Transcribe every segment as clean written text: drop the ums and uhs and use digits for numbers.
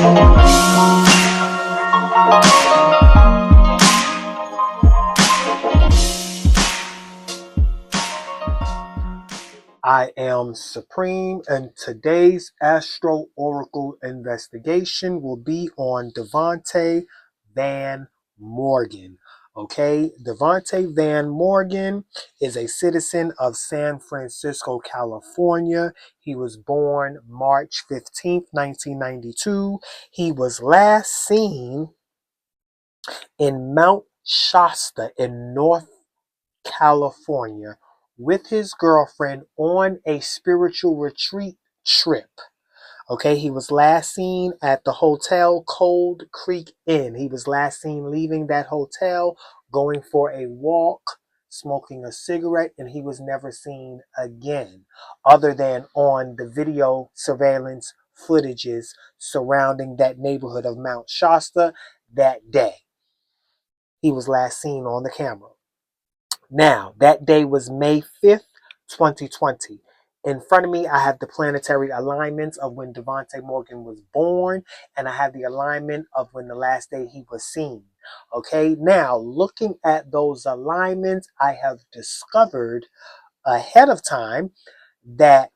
I am Supreme, and today's Astro Oracle investigation will be on Devohnte Van Morgan. Okay, Devohnte Van Morgan is a citizen of San Francisco, California. He was born March 15th, 1992. He was last seen in Mount Shasta in North California with his girlfriend on a spiritual retreat trip. Okay, he was last seen at the Hotel Cold Creek Inn. He was last seen leaving that hotel, going for a walk, smoking a cigarette, and he was never seen again, other than on the video surveillance footages surrounding that neighborhood of Mount Shasta that day. He was last seen on the camera. Now, that day was May 5th, 2020. In front of me, I have the planetary alignments of when Devohnte Morgan was born, and I have the alignment of when the last day he was seen. Okay, now looking at those alignments, I have discovered ahead of time that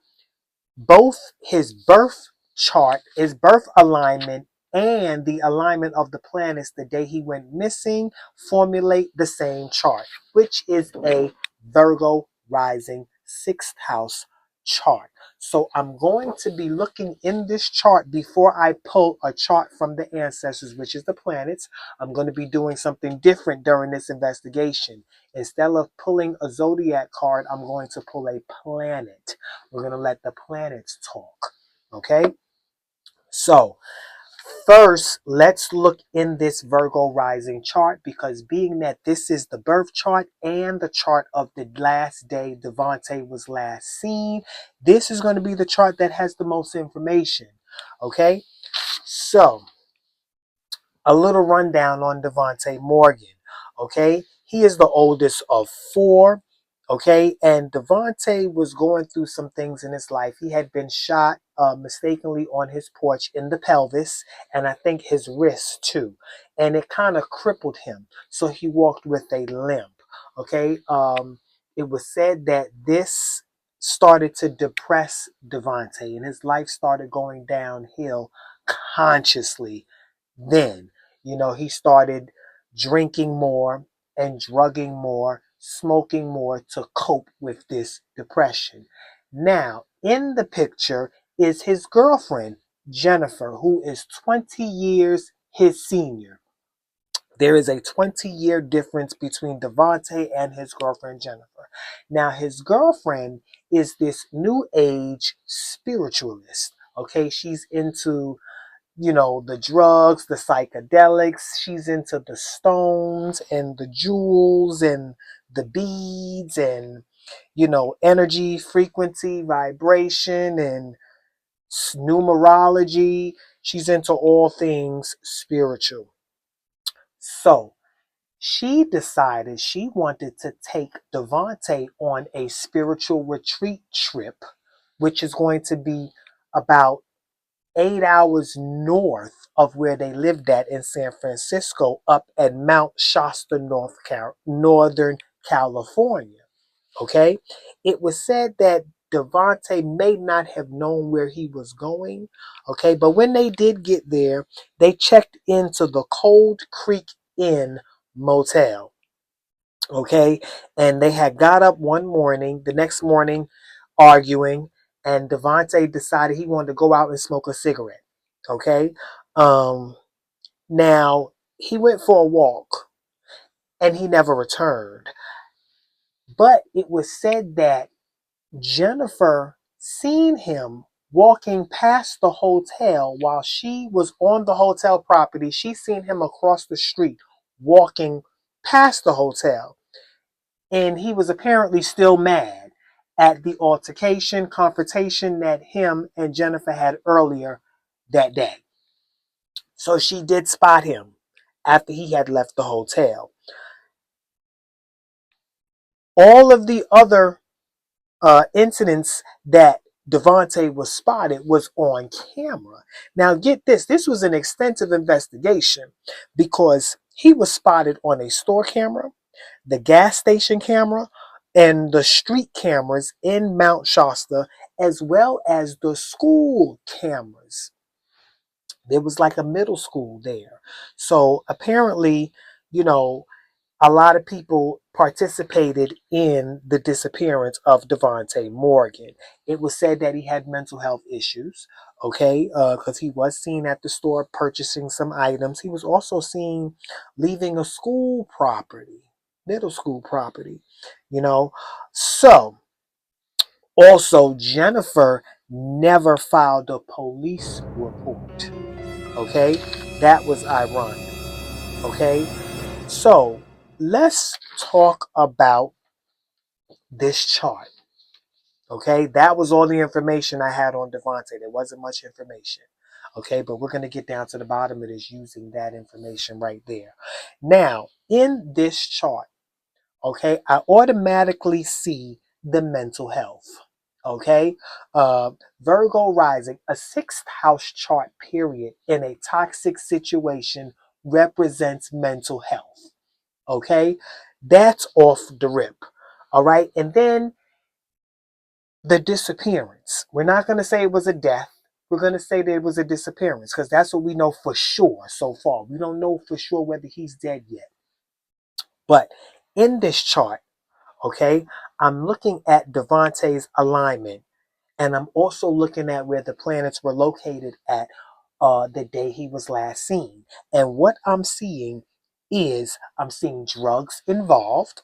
both his birth chart, his birth alignment, and the alignment of the planets the day he went missing formulate the same chart, which is a Virgo rising sixth house chart. So I'm going to be looking in this chart before I pull a chart from the ancestors, which is the planets. I'm going to be doing something different during this investigation. Instead of pulling a zodiac card, I'm going to pull a planet. We're going to let the planets talk. Okay? So, first, let's look in this Virgo rising chart, because being that this is the birth chart and the chart of the last day Devohnte was last seen, this is going to be the chart that has the most information. Okay? So, a little rundown on Devohnte Morgan. Okay, he is the oldest of four. Okay, and Devohnte was going through some things in his life. He had been shot mistakenly on his porch in the pelvis, and I think his wrist too, and it kind of crippled him. So he walked with a limp. Okay, it was said that this started to depress Devohnte, and his life started going downhill consciously then. He started drinking more and drugging more, smoking more to cope with this depression. Now, in the picture is his girlfriend, Jennifer, who is 20 years his senior. There is a 20-year difference between Devohnte and his girlfriend, Jennifer. Now, his girlfriend is this new age spiritualist. Okay, she's into the drugs, the psychedelics. She's into the stones and the jewels and the beads and, energy, frequency, vibration, and numerology. She's into all things spiritual. So she decided she wanted to take Devohnte on a spiritual retreat trip, which is going to be about 8 hours north of where they lived at in San Francisco, up at Mount Shasta, Northern California. Okay? It was said that Devohnte may not have known where he was going. Okay? But when they did get there, they checked into the Cold Creek Inn Motel. Okay? And they had got up the next morning, arguing, and Devohnte decided he wanted to go out and smoke a cigarette. Okay? Now, he went for a walk and he never returned. But it was said that Jennifer seen him walking past the hotel while she was on the hotel property. She seen him across the street walking past the hotel. And he was apparently still mad at the confrontation that him and Jennifer had earlier that day. So she did spot him after he had left the hotel. All of the other incidents that Devohnte was spotted was on camera. Now, get this, this was an extensive investigation because he was spotted on a store camera, the gas station camera, and the street cameras in Mount Shasta, as well as the school cameras. There was like a middle school there. So apparently, you know, a lot of people participated in the disappearance of Devohnte Morgan. It was said that he had mental health issues, okay, because he was seen at the store purchasing some items. He was also seen leaving a school property, middle school property, you know. So, also, Jennifer never filed a police report, okay? That was ironic, okay? So let's talk about this chart. Okay, that was all the information I had on Devohnte. There wasn't much information. Okay, but we're going to get down to the bottom of this using that information right there. Now, in this chart, okay, I automatically see the mental health. Okay, Virgo rising, a sixth house chart period in a toxic situation represents mental health. Okay, that's off the rip. All right, and then the disappearance. We're not going to say it was a death. We're going to say that it was a disappearance because that's what we know for sure so far. We don't know for sure whether he's dead yet. But in this chart, okay, I'm looking at Devohnte's alignment, and I'm also looking at where the planets were located at the day he was last seen. And what I'm seeing is I'm seeing drugs involved.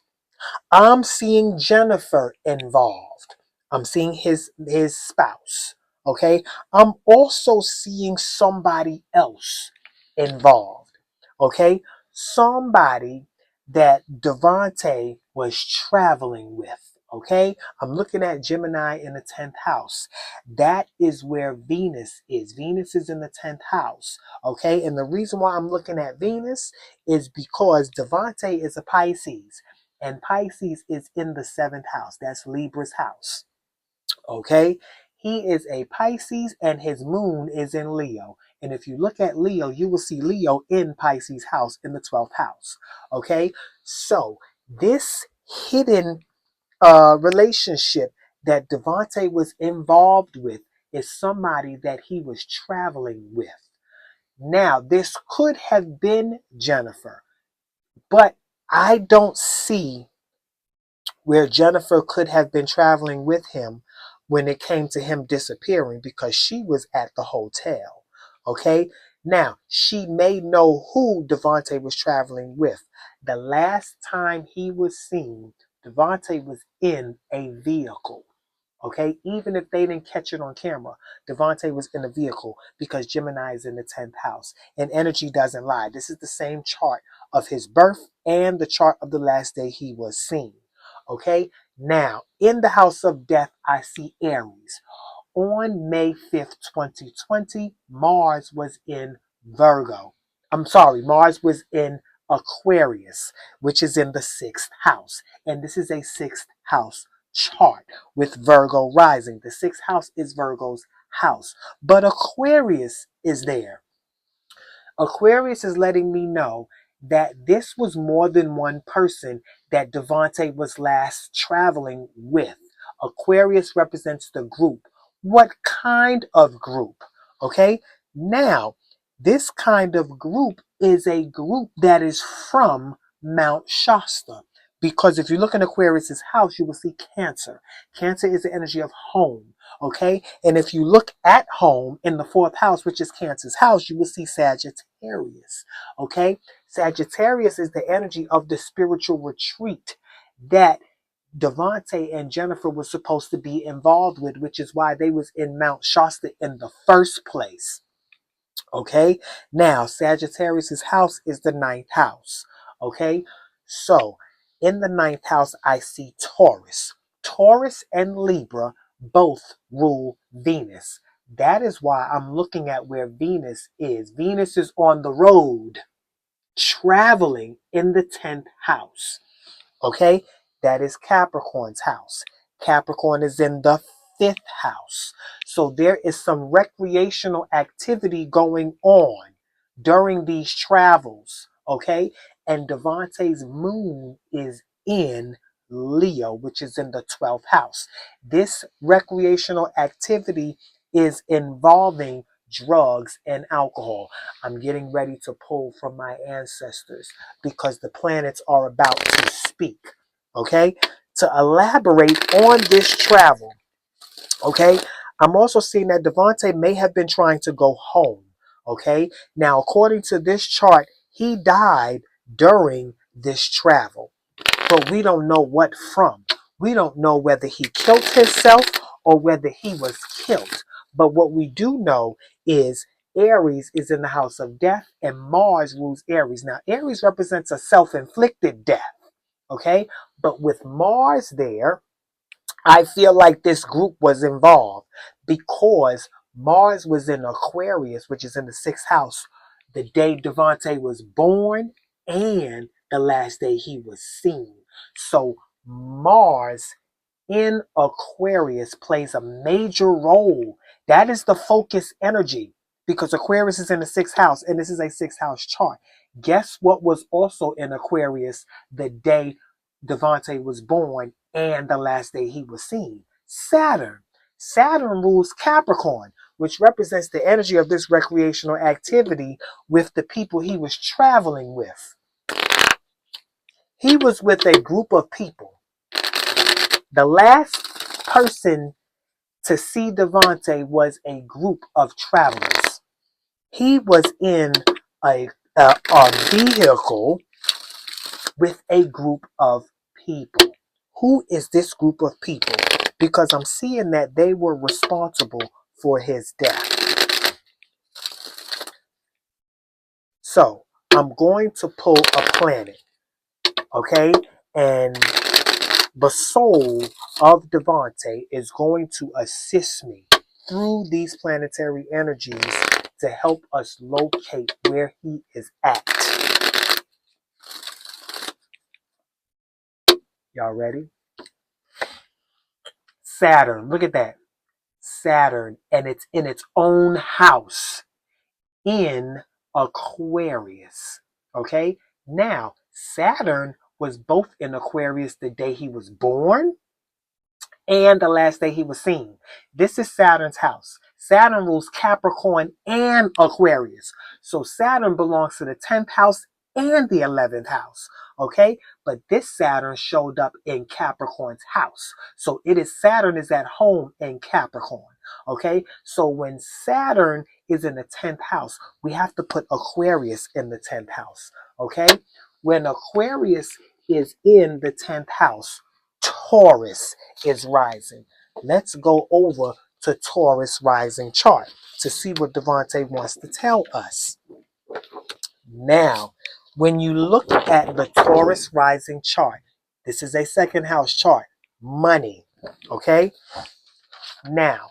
I'm seeing Jennifer involved. I'm seeing his spouse. Okay. I'm also seeing somebody else involved. Okay. Somebody that Devohnte was traveling with. Okay. I'm looking at Gemini in the 10th house. That is where Venus is. Venus is in the 10th house. Okay. And the reason why I'm looking at Venus is because Devohnte is a Pisces. And Pisces is in the 7th house. That's Libra's house. Okay? He is a Pisces and his moon is in Leo. And if you look at Leo, you will see Leo in Pisces house in the 12th house. Okay? So, this hidden relationship that Devohnte was involved with is somebody that he was traveling with. Now, this could have been Jennifer, but I don't see where Jennifer could have been traveling with him when it came to him disappearing because she was at the hotel. Okay? Now, she may know who Devohnte was traveling with. The last time he was seen, Devohnte was in a vehicle. Okay, even if they didn't catch it on camera, Devohnte was in a vehicle because Gemini is in the 10th house and energy doesn't lie. This is the same chart of his birth and the chart of the last day he was seen. Okay, now in the house of death, I see Aries. On May 5th, 2020, Mars was in Virgo. I'm sorry, Mars was in Aquarius, which is in the 6th house. And this is a 6th house chart with Virgo rising. The 6th house is Virgo's house. But Aquarius is there. Aquarius is letting me know that this was more than one person that Devohnte was last traveling with. Aquarius represents the group. What kind of group? Okay, now this kind of group is a group that is from Mount Shasta. Because if you look in Aquarius's house, you will see Cancer. Cancer is the energy of home. Okay, and if you look at home in the 4th house, which is Cancer's house, you will see Sagittarius. Okay, Sagittarius is the energy of the spiritual retreat that Devohnte and Jennifer were supposed to be involved with, which is why they was in Mount Shasta in the first place. Okay, now Sagittarius's house is the 9th house. Okay, so in the 9th house, I see Taurus. Taurus and Libra both rule Venus. That is why I'm looking at where Venus is. Venus is on the road, traveling in the 10th house. Okay, that is Capricorn's house. Capricorn is in the 5th house. So there is some recreational activity going on during these travels, okay? And Devohnte's moon is in Leo, which is in the 12th house. This recreational activity is involving drugs and alcohol. I'm getting ready to pull from my ancestors because the planets are about to speak, okay? To elaborate on this travel, okay? I'm also seeing that Devohnte may have been trying to go home, okay? Now, according to this chart, he died during this travel, but we don't know what from. We don't know whether he killed himself or whether he was killed. But what we do know is Aries is in the house of death and Mars rules Aries. Now, Aries represents a self-inflicted death, okay? But with Mars there, I feel like this group was involved because Mars was in Aquarius, which is in the 6th house, the day Devohnte was born and the last day he was seen. So Mars in Aquarius plays a major role. That is the focus energy because Aquarius is in the 6th house and this is a 6th house chart. Guess what was also in Aquarius the day Devohnte was born and the last day he was seen? Saturn. Saturn rules Capricorn, which represents the energy of this recreational activity with the people he was traveling with. He was with a group of people. The last person to see Devohnte was a group of travelers. He was in a vehicle with a group of people. Who is this group of people? Because I'm seeing that they were responsible for his death. So I'm going to pull a planet, okay? And the soul of Devohnte is going to assist me through these planetary energies to help us locate where he is at. Y'all ready? Saturn, look at that. Saturn, and it's in its own house in Aquarius. Okay? Now, Saturn was both in Aquarius the day he was born and the last day he was seen. This is Saturn's house. Saturn rules Capricorn and Aquarius. So Saturn belongs to the 10th house and the 11th house. Okay? But this Saturn showed up in Capricorn's house. So it is Saturn is at home in Capricorn. Okay? So when Saturn is in the 10th house, we have to put Aquarius in the 10th house. Okay? When Aquarius is in the 10th house, Taurus is rising. Let's go over to Taurus rising chart to see what Devohnte wants to tell us. Now, when you look at the Taurus rising chart, this is a 2nd house chart, money, okay? Now,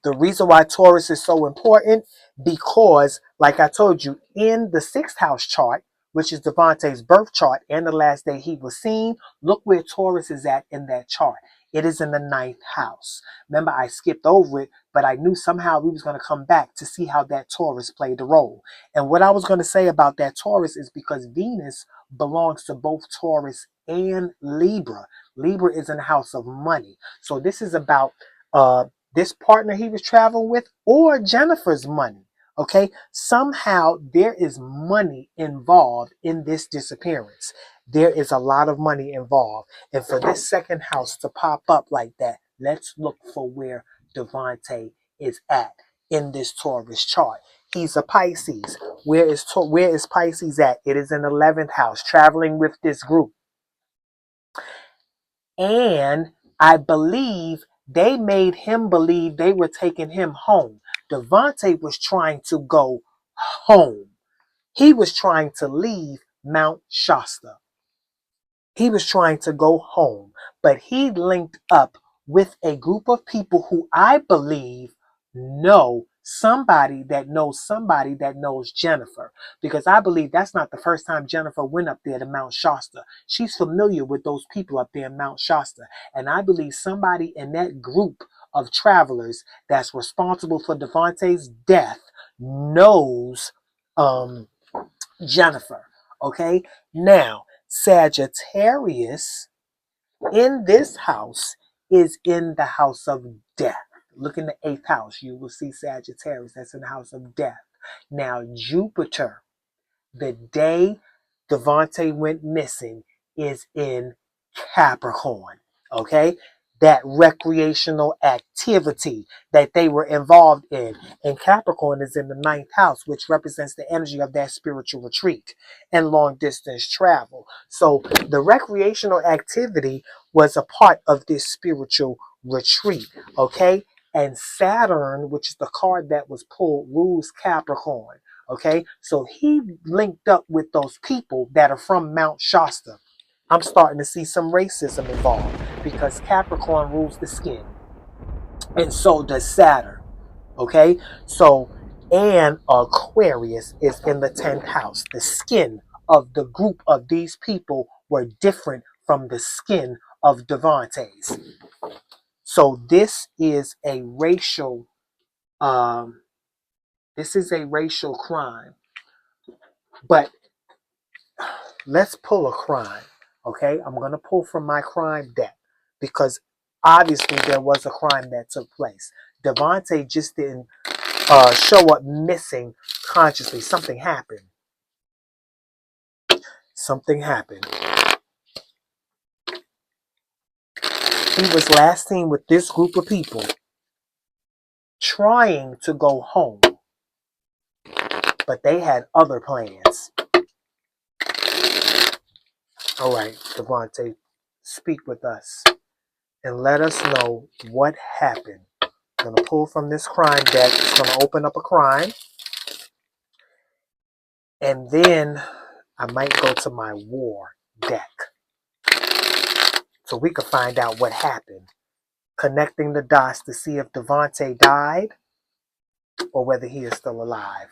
the reason why Taurus is so important, because, like I told you, in the 6th house chart, which is Devohnte's birth chart and the last day he was seen, look where Taurus is at in that chart. It is in the 9th house. Remember, I skipped over it, but I knew somehow we was going to come back to see how that Taurus played a role. And what I was going to say about that Taurus is because Venus belongs to both Taurus and Libra. Libra is in the house of money. So this is about this partner he was traveling with or Jennifer's money. Okay, somehow there is money involved in this disappearance. There is a lot of money involved. And for this 2nd house to pop up like that, let's look for where Devohnte is at in this Taurus chart. He's a Pisces. Where is Pisces at? It is in the 11th house, traveling with this group. And I believe they made him believe they were taking him home. Devohnte was trying to go home. He was trying to leave Mount Shasta. He was trying to go home. But he linked up with a group of people who I believe know somebody that knows Jennifer, because I believe that's not the first time Jennifer went up there to Mount Shasta. She's familiar with those people up there in Mount Shasta, and I believe somebody in that group of travelers that's responsible for Devohnte's death knows Jennifer. Okay, now Sagittarius in this house is in the house of death. Look in the 8th house, you will see Sagittarius. That's in the house of death. Now, Jupiter, the day Devohnte went missing, is in Capricorn. Okay? That recreational activity that they were involved in. And Capricorn is in the 9th house, which represents the energy of that spiritual retreat and long distance travel. So the recreational activity was a part of this spiritual retreat. Okay? And Saturn, which is the card that was pulled, rules Capricorn. Okay, so he linked up with those people that are from Mount Shasta. I'm starting to see some racism involved because Capricorn rules the skin, and so does Saturn. Okay, so and Aquarius is in the 10th house. The skin of the group of these people were different from the skin of Devohnte's. So um, this is a racial crime. But let's pull a crime. Okay, I'm going to pull from my crime deck because obviously there was a crime that took place. Devohnte just didn't show up missing consciously. Something happened. Something happened. He was last seen with this group of people trying to go home, but they had other plans. All right, Devohnte, speak with us and let us know what happened. I'm going to pull from this crime deck. It's going to open up a crime. And then I might go to my war deck so we could find out what happened. Connecting the dots to see if Devohnte died or whether he is still alive.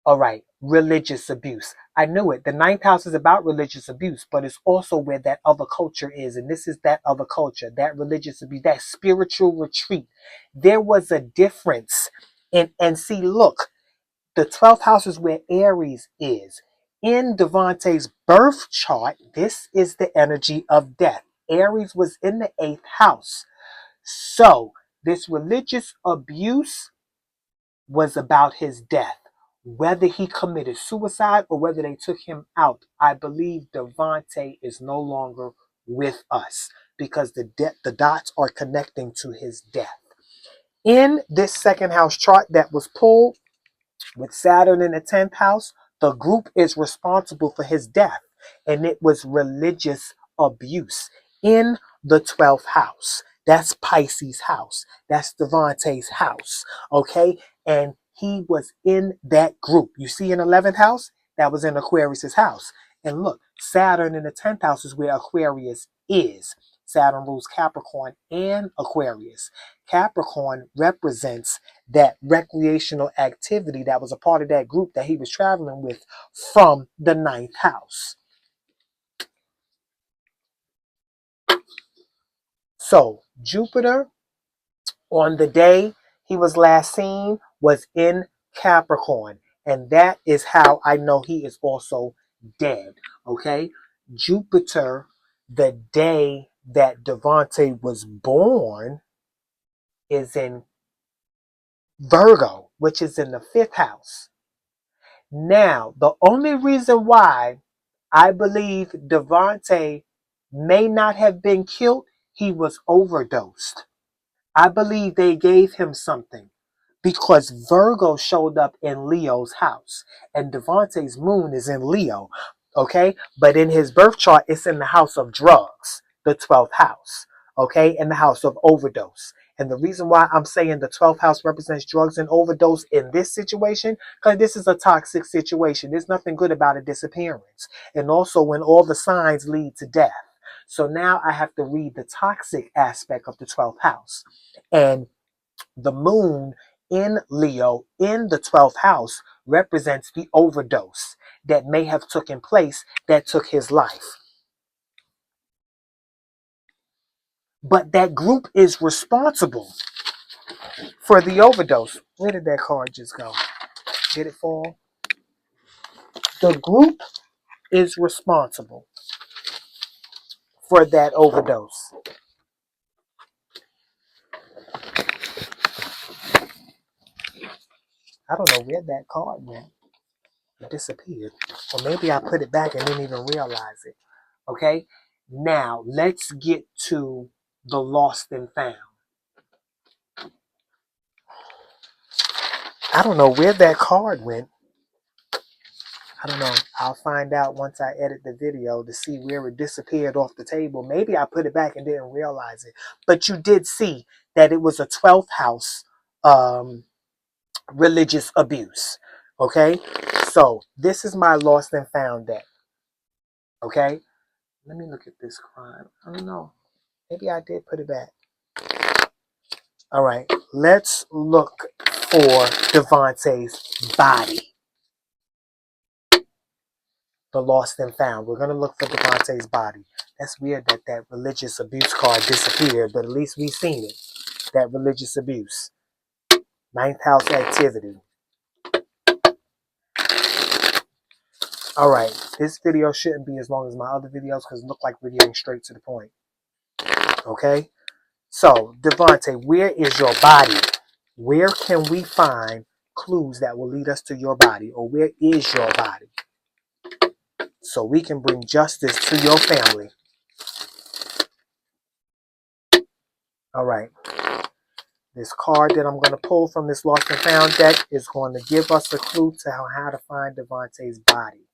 All right, religious abuse. I knew it. The 9th house is about religious abuse, but it's also where that other culture is. And this is that other culture, that religious abuse, that spiritual retreat. There was a difference. And see, look, the 12th house is where Aries is. In Devohnte's birth chart, this is the energy of death. Aries was in the 8th house. So, this religious abuse was about his death. Whether he committed suicide or whether they took him out, I believe Devohnte is no longer with us because the dots are connecting to his death. In this 2nd house chart that was pulled, with Saturn in the 10th house, the group is responsible for his death, and it was religious abuse in the 12th house. That's Pisces' house. That's Devohnte's house. Okay? And he was in that group. You see in 11th house? That was in Aquarius' house. And look, Saturn in the 10th house is where Aquarius is. Saturn rules Capricorn and Aquarius. Capricorn represents that recreational activity that was a part of that group that he was traveling with from the 9th house. So Jupiter, on the day he was last seen, was in Capricorn. And that is how I know he is also dead. Okay? Jupiter, the day that Devohnte was born, is in Virgo, which is in the 5th house. Now, the only reason why I believe Devohnte may not have been killed, he was overdosed. I believe they gave him something because Virgo showed up in Leo's house and Devontae's moon is in Leo, okay? But in his birth chart, it's in the house of drugs, the 12th house, okay? In the house of overdose. And the reason why I'm saying the 12th house represents drugs and overdose in this situation, because this is a toxic situation. There's nothing good about a disappearance. And also when all the signs lead to death. So now I have to read the toxic aspect of the 12th house. And the moon in Leo in the 12th house represents the overdose that may have taken place that took his life. But that group is responsible for the overdose. Where did that card just go? Did it fall? The group is responsible for that overdose. I don't know where that card went. It disappeared. Or maybe I put it back and didn't even realize it. Okay? Now, let's get to the lost and found. I don't know where that card went. I don't know. I'll find out once I edit the video to see where it disappeared off the table. Maybe I put it back and didn't realize it. But you did see that it was a 12th house religious abuse. Okay? So, this is my lost and found deck. Okay? Let me look at this crime. I don't know. Maybe I did put it back. All right. Let's look for Devohnte's body. The lost and found. We're going to look for Devohnte's body. That's weird that that religious abuse card disappeared, but at least we've seen it. That religious abuse. 9th house activity. All right. This video shouldn't be as long as my other videos because it look like we're getting straight to the point. Okay? So, Devohnte, where is your body? Where can we find clues that will lead us to your body? Or where is your body? So we can bring justice to your family. All right. This card that I'm going to pull from this lost and found deck is going to give us a clue to how to find Devohnte's body.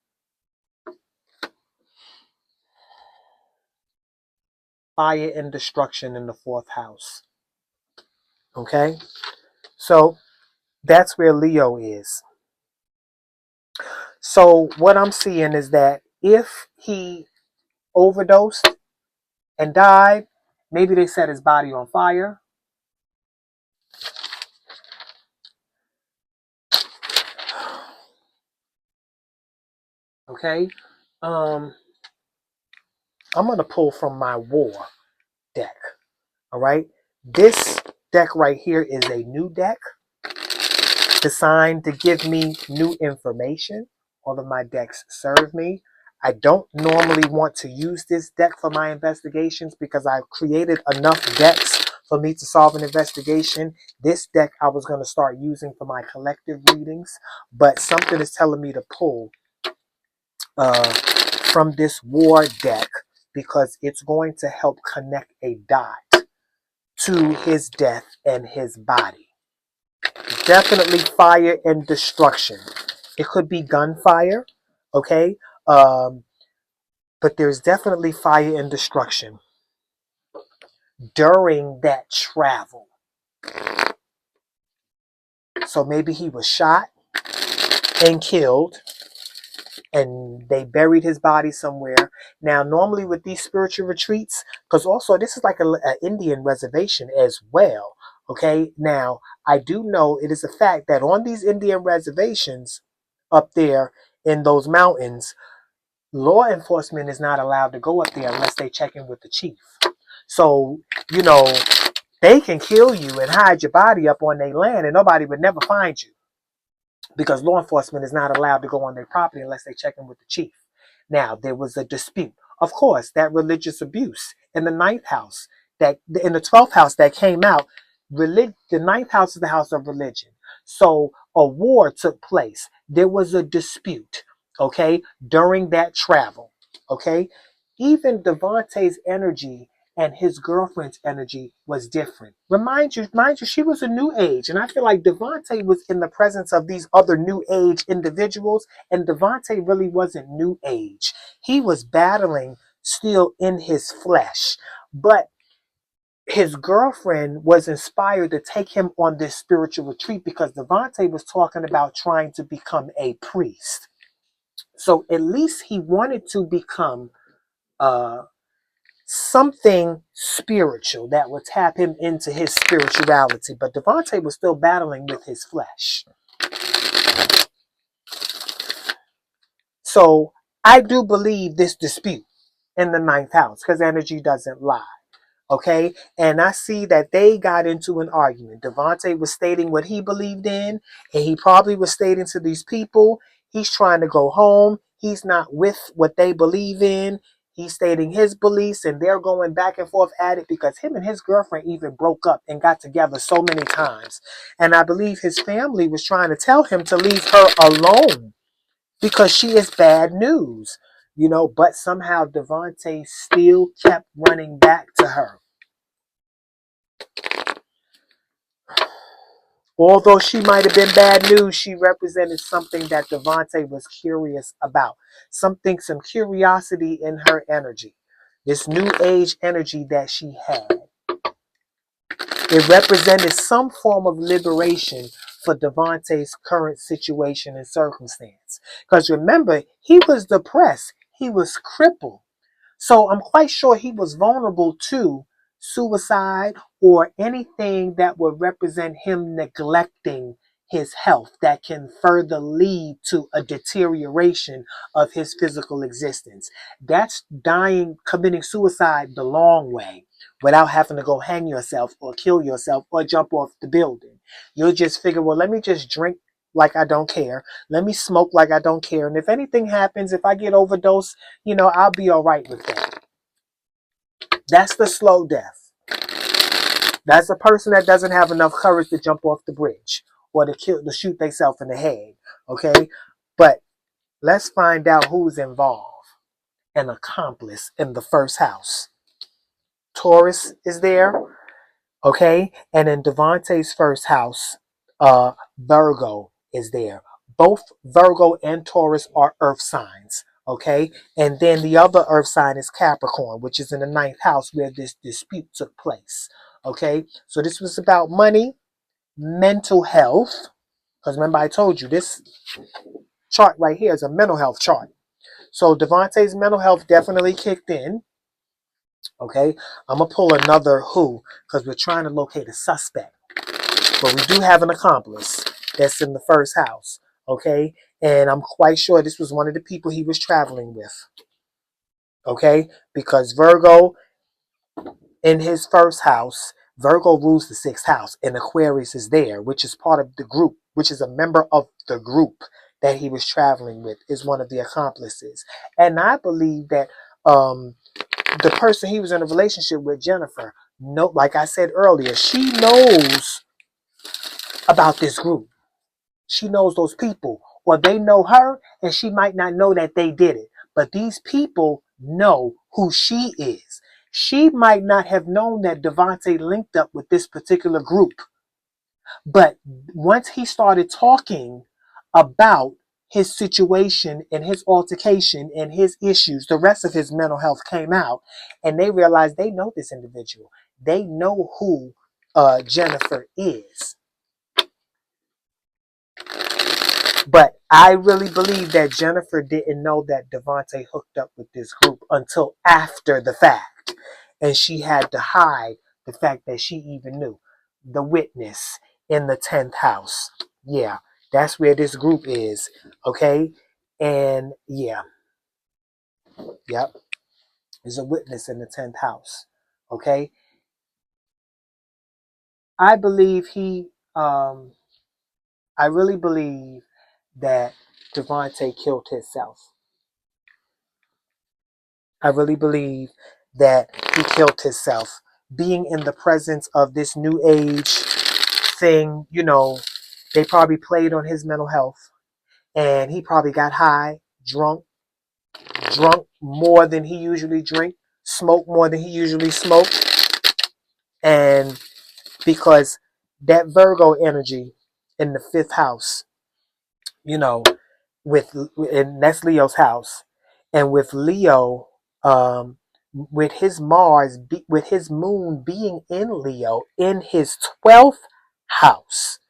Fire and destruction in the 4th house. Okay? So that's where Leo is. So what I'm seeing is that if he overdosed and died, maybe they set his body on fire. Okay? I'm going to pull from my war deck. All right? This deck right here is a new deck designed to give me new information. All of my decks serve me. I don't normally want to use this deck for my investigations because I've created enough decks for me to solve an investigation. This deck I was going to start using for my collective readings, but something is telling me to pull from this war deck because it's going to help connect a dot to his death and his body. Definitely fire and destruction. It could be gunfire, okay? But there's definitely fire and destruction during that travel. So maybe he was shot and killed and they buried his body somewhere. Now, normally with these spiritual retreats, because also this is like an Indian reservation as well, okay? Now, I do know it is a fact that on these Indian reservations up there in those mountains, law enforcement is not allowed to go up there unless they check in with the chief. So, you know, they can kill you and hide your body up on their land and nobody would never find you because law enforcement is not allowed to go on their property unless they check in with the chief. Now, there was a dispute. Of course, that religious abuse in the 9th house, that in the 12th house that came out, the 9th house is the house of religion. So a war took place. There was a dispute, okay, during that travel, okay? Even Devohnte's energy and his girlfriend's energy was different. Mind you, she was a new age. And I feel like Devohnte was in the presence of these other new age individuals. And Devohnte really wasn't new age. He was battling still in his flesh. But his girlfriend was inspired to take him on this spiritual retreat because Devohnte was talking about trying to become a priest. So at least he wanted to become something spiritual that would tap him into his spirituality. But Devohnte was still battling with his flesh. So I do believe this dispute in the ninth house, because energy doesn't lie. Okay, and I see that they got into an argument. Devohnte was stating what he believed in, and he probably was stating to these people he's trying to go home. He's not with what they believe in. He's stating his beliefs, and they're going back and forth at it because him and his girlfriend even broke up and got together so many times. And I believe his family was trying to tell him to leave her alone because she is bad news, but somehow Devohnte still kept running back to her. Although she might have been bad news, she represented something that Devohnte was curious about. Some curiosity in her energy. This new age energy that she had. It represented some form of liberation for Devohnte's current situation and circumstance. Because remember, he was depressed. He was crippled. So I'm quite sure he was vulnerable to suicide or anything that would represent him neglecting his health that can further lead to a deterioration of his physical existence. That's dying, committing suicide the long way without having to go hang yourself or kill yourself or jump off the building. You'll just figure, well, let me just drink like I don't care. Let me smoke like I don't care. And if anything happens, if I get overdosed, I'll be all right with that. That's the slow death. That's a person that doesn't have enough courage to jump off the bridge or to shoot themselves in the head. Okay? But let's find out who's involved. An accomplice in the first house. Taurus is there. Okay? And in Devohnte's first house, Virgo is there. Both Virgo and Taurus are earth signs. Okay? And then the other earth sign is Capricorn, which is in the ninth house where this dispute took place. Okay? So this was about money, mental health. Because remember I told you this chart right here is a mental health chart. So Devohnte's mental health definitely kicked in. Okay? I'm going to pull another who because we're trying to locate a suspect. But we do have an accomplice that's in the first house. Okay? And I'm quite sure this was one of the people he was traveling with. Okay? Because Virgo in his first house, Virgo rules the sixth house, and Aquarius is there, which is part of the group, which is a member of the group that he was traveling with, is one of the accomplices. And I believe that the person he was in a relationship with, Jennifer, like I said earlier, she knows about this group. She knows those people, or they know her, and she might not know that they did it. But these people know who she is. She might not have known that Devohnte linked up with this particular group. But once he started talking about his situation and his altercation and his issues, the rest of his mental health came out, and they realized they know this individual. They know who Jennifer is. But I really believe that Jennifer didn't know that Devohnte hooked up with this group until after the fact. And she had to hide the fact that she even knew. The witness in the 10th house. Yeah, that's where this group is. Okay? And yeah. Yep. There's a witness in the 10th house. Okay? I believe I really believe that Devohnte killed himself. I really believe that he killed himself. Being in the presence of this new age thing, they probably played on his mental health. And he probably got high, drunk more than he usually drink, smoked more than he usually smoked. And because that Virgo energy in the fifth house, you know, and that's Leo's house. And with Leo, with his Mars, with his moon being in Leo in his 12th house,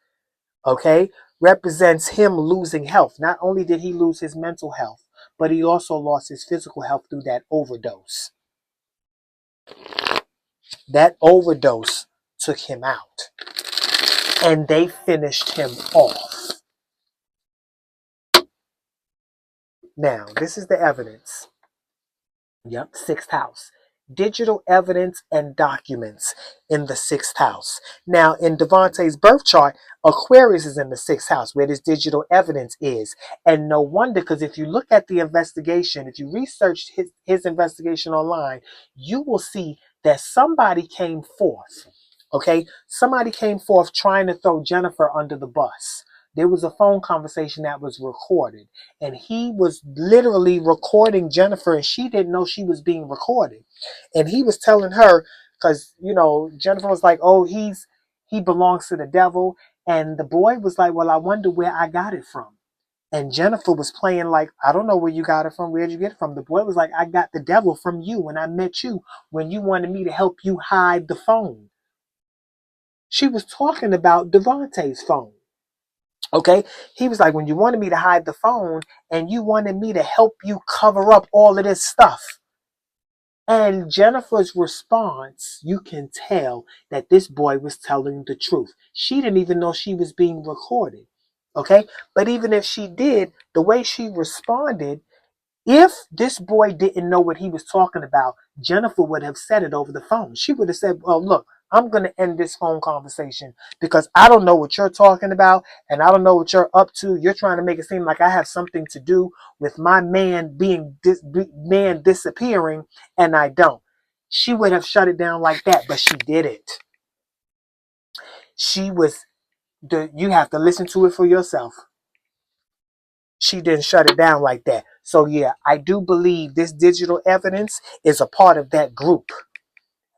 okay, represents him losing health. Not only did he lose his mental health, but he also lost his physical health through that overdose. That overdose took him out. And they finished him off. Now, this is the evidence. Yep, sixth house. Digital evidence and documents in the sixth house. Now, in Devohnte's birth chart, Aquarius is in the sixth house where this digital evidence is. And no wonder, because if you look at the investigation, if you research his investigation online, you will see that somebody came forth. Okay? Somebody came forth trying to throw Jennifer under the bus. There was a phone conversation that was recorded, and he was literally recording Jennifer, and she didn't know she was being recorded. And he was telling her, because Jennifer was like, "Oh, he belongs to the devil," and the boy was like, "Well, I wonder where I got it from." And Jennifer was playing like, "I don't know where you got it from. Where'd you get it from?" The boy was like, "I got the devil from you when I met you, when you wanted me to help you hide the phone." She was talking about Devohnte's phone. Okay, he was like, when you wanted me to hide the phone and you wanted me to help you cover up all of this stuff. And Jennifer's response, you can tell that this boy was telling the truth. She didn't even know she was being recorded. Okay, but even if she did, the way she responded, if this boy didn't know what he was talking about, Jennifer would have said it over the phone. She would have said, "Well, look, I'm going to end this phone conversation because I don't know what you're talking about and I don't know what you're up to. You're trying to make it seem like I have something to do with my man disappearing, and I don't." She would have shut it down like that, but she didn't. You have to listen to it for yourself. She didn't shut it down like that. So yeah, I do believe this digital evidence is a part of that group.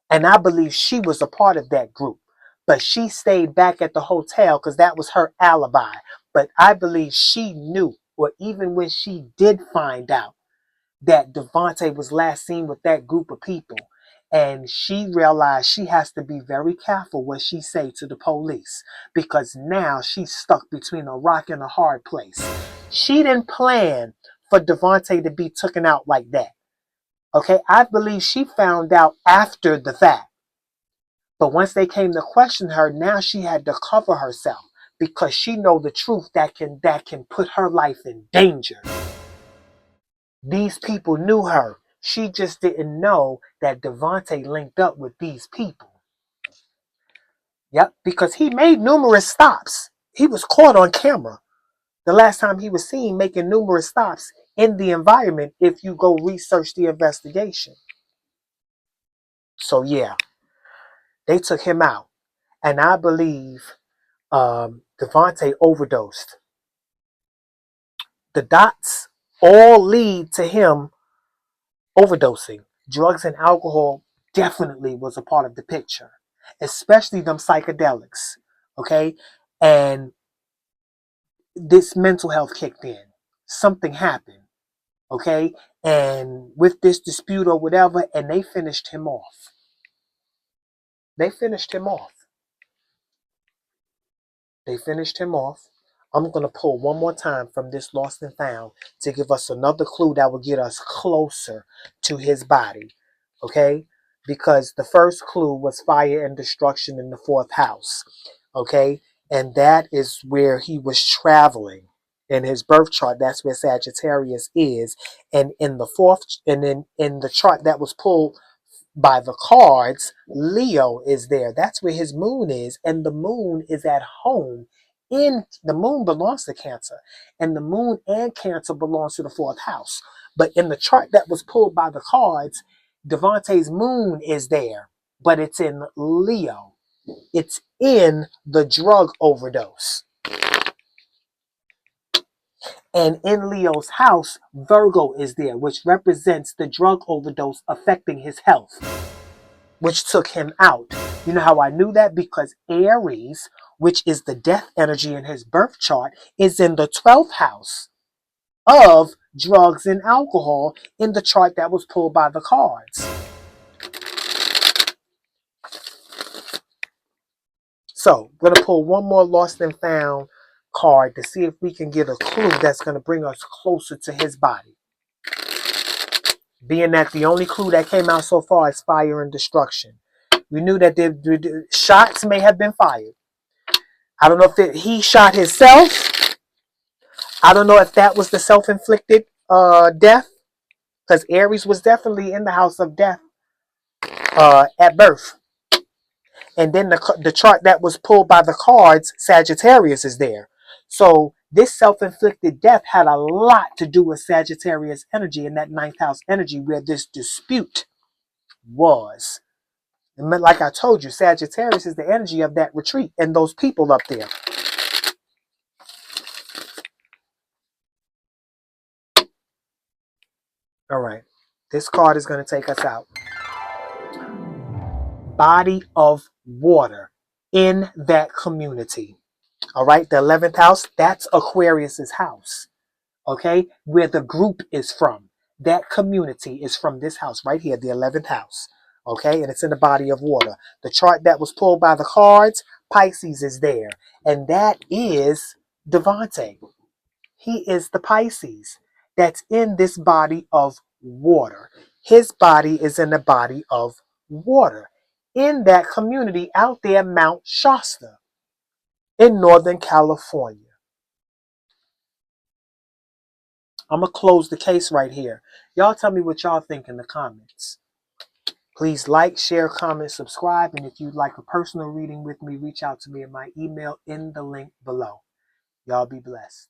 And I believe she was a part of that group. But she stayed back at the hotel because that was her alibi. But I believe she knew, or even when she did find out that Devohnte was last seen with that group of people, and she realized she has to be very careful what she say to the police because now she's stuck between a rock and a hard place. She didn't plan for Devohnte to be taken out like that. Okay, I believe she found out after the fact. But once they came to question her, now she had to cover herself because she know the truth that can put her life in danger. These people knew her. She just didn't know that Devohnte linked up with these people. Yep, because he made numerous stops. He was caught on camera the last time he was seen making numerous stops in the environment if you go research the investigation. So yeah, they took him out. And I believe Devohnte overdosed. The dots all lead to him overdosing. Drugs and alcohol definitely was a part of the picture, especially them psychedelics. Okay, and this mental health kicked in. Something happened. Okay, and with this dispute or whatever, and they finished him off. They finished him off. They finished him off. I'm going to pull one more time from this Lost and Found to give us another clue that will get us closer to his body. Okay? Because the first clue was fire and destruction in the fourth house. Okay? And that is where he was traveling. In his birth chart, that's where Sagittarius is. And in the fourth, and in the chart that was pulled by the cards, Leo is there. That's where his moon is, and the moon is at home. In the moon belongs to Cancer, and the moon and Cancer belongs to the fourth house. But in the chart that was pulled by the cards, Devohnte's moon is there, but it's in Leo. It's in the drug overdose. And in Leo's house, Virgo is there, which represents the drug overdose affecting his health, which took him out. You know how I knew that? Because Aries, which is the death energy in his birth chart, is in the 12th house of drugs and alcohol in the chart that was pulled by the cards. So, we're going to pull one more Lost and Found card to see if we can get a clue that's going to bring us closer to his body. being that the only clue that came out so far is fire and destruction. We knew that the shots may have been fired. I don't know if he shot himself. I don't know if that was the self-inflicted death, because Aries was definitely in the house of death at birth. And then the chart that was pulled by the cards, Sagittarius is there. So this self-inflicted death had a lot to do with Sagittarius energy in that ninth house energy where this dispute was. And like I told you, Sagittarius is the energy of that retreat and those people up there. All right. This card is going to take us out. Body of water in that community. All right. The 11th house, that's Aquarius's house. Okay. Where the group is from. That community is from this house right here, the 11th house. Okay. And it's in the body of water. The chart that was pulled by the cards, Pisces is there. And that is Devohnte. He is the Pisces that's in this body of water. His body is in the body of water. In that community out there, Mount Shasta in Northern California. I'm going to close the case right here. Y'all tell me what y'all think in the comments. Please like, share, comment, subscribe. And if you'd like a personal reading with me, reach out to me at my email in the link below. Y'all be blessed.